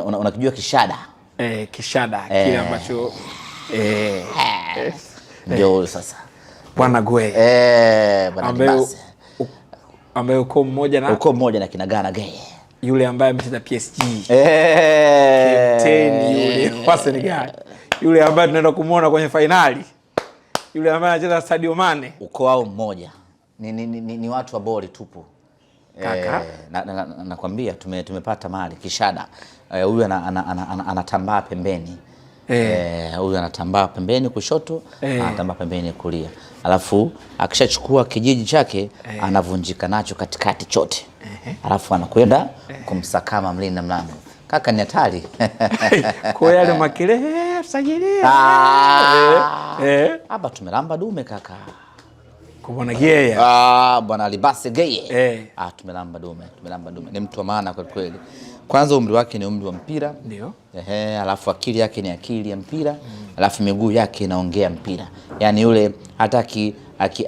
unakijua kishada? Kishada kile ambacho ndio sasa Bwana Gwe Bwana Libase ambaye uko mmoja na kina Gana Gay, yule ambaye amecheza PSG Captain yule wa Senegal, yule ambaye tunaenda kumuona kwenye finali, yule ambaye anacheza Sadio Mane. Uko wao mmoja ni watu wa boli tupu kaka. Nakwambia tumepata mali kishada. Huyu anatambaa pembeni, huyu anatambaa pembeni kushoto, anatambaa pembeni kulia, alafu akishachukua kijiji chake anavunjika nacho katikati chote, alafu anakwenda kumsakama mlinda mlango. Kaka ni hatari. Kwa yale makile sajilia hapa tumelamba dume kaka. Bwana Geye Bwana Libase Geye tumelamba dume. Ni mtu wa maana kwa kweli. Kwanza umri wake ni umri wa mpira, ndio alafu akili yake ni akili ya mpira, alafu miguu yake inaongea mpira. Yani yule hata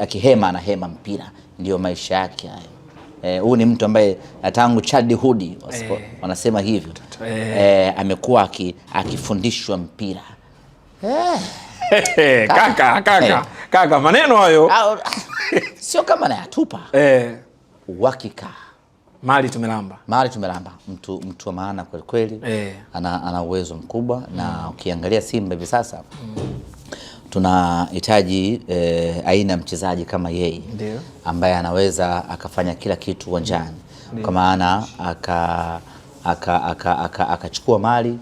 akihema anahema mpira, ndio maisha yake hayo. Huyu ni mtu ambaye tangu childhood wanasema hivyo amekuwa akifundishwa mpira. Kaka maneno hayo sio kama nayatupa. Uhakika mali tumelamba. Mtu wa maana kweli kweli. Ana uwezo mkubwa na ukiangalia Simba hivi sasa tunahitaji aina mchezaji kama yeye, ambaye anaweza akafanya kila kitu uwanjani, kwa maana akachukua mali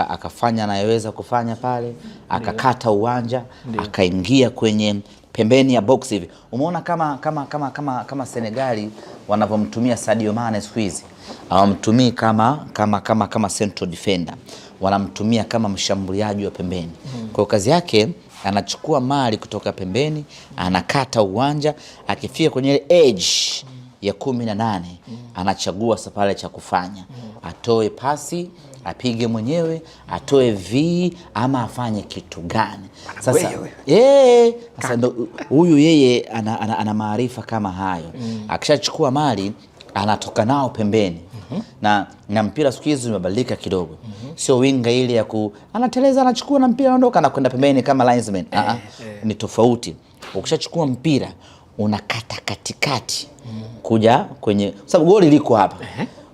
akafanya anayeweza kufanya pale, akakata uwanja, akaingia kwenye pembeni ya box hivi. Umeona kama Senegali wanavomtumia Sadio Mane siku hizi, hawamtumii kama central defender, wanamtumia kama mshambuliaji wa pembeni. Kwa kazi yake anachukua mali kutoka pembeni, anakata uwanja, akifika kwenye ile edge ya 18 anachagua pale cha kufanya, atoe pasi, apige mwenyewe, atoe V ama afanye kitu gani. Sasa sasa huyu yeye ana maarifa kama hayo. Akishachukua mali anatoka nao pembeni. Na mpira siku hizi umebadilika kidogo. Sio winga ile ya anateleza, anachukua na mpira anaondoka na kwenda pembeni kama linesman. Ni tofauti. Ukishachukua mpira unakata katikati kuja kwenye, sababu goli liko hapa.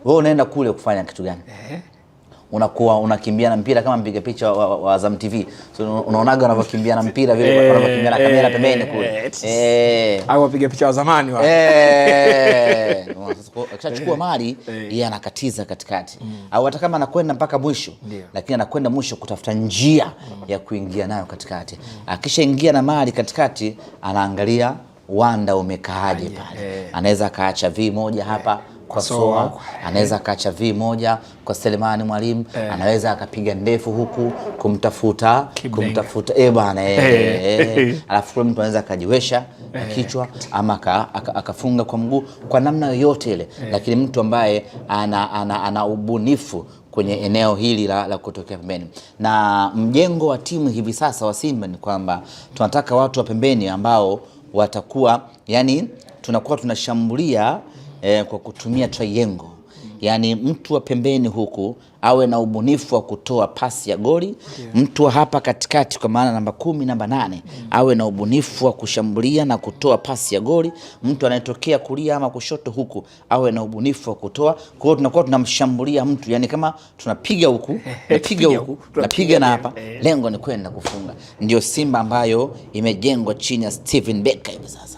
Wewe unaenda kule kufanya kitu gani? Unakuwa unakimbia na mpira kama mpiga picha wa Azam TV. So unaonaga wanavyokimbia na mpira vile wanavyokimbia na kamera pembeni kule. Au wapiga picha wa zamani wao. Akishachukua mali yeye anakatiza katikati. Au hata kama anakwenda mpaka mwisho, lakini anakwenda mwisho kutafuta njia ya kuingia nayo katikati. Akishaingia na mali katikati, anaangalia uwanda umekaaje pale. Anaweza kaacha V moja hapa kwa Soa, anaweza akaacha V moja kwa Selemani Mwalimu, anaweza akapiga ndefu huku kumtafuta bwana alafu mtu anaweza akajiwesha kichwa ama akafunga kwa mguu, kwa namna yoyote ile. Lakini mtu ambaye ana ubunifu kwenye eneo hili la kutokea pembeni. Na mjengo wa timu hivi sasa wa Simba ni kwamba tunataka watu wa pembeni ambao watakuwa, yani tunakuwa tunashambulia kwa kutumia triangle. Yani mtu wa pembeni huku awe na ubunifu wa kutoa pasi ya goli. Mtu wa hapa katikati, kwa maana namba 10, namba 8, awe na ubunifu wa kushambulia na kutoa pasi ya goli. Mtu anayetokea kulia ama kushoto huku awe na ubunifu wa kutoa. Kwa hiyo tunakuwa tunamshambulia mtu, yani kama tunapiga huku, tunapiga na hapa, lengo ni kwenda kufunga. Ndio Simba ambayo imejengwa chini ya Steven Becker hivi sasa.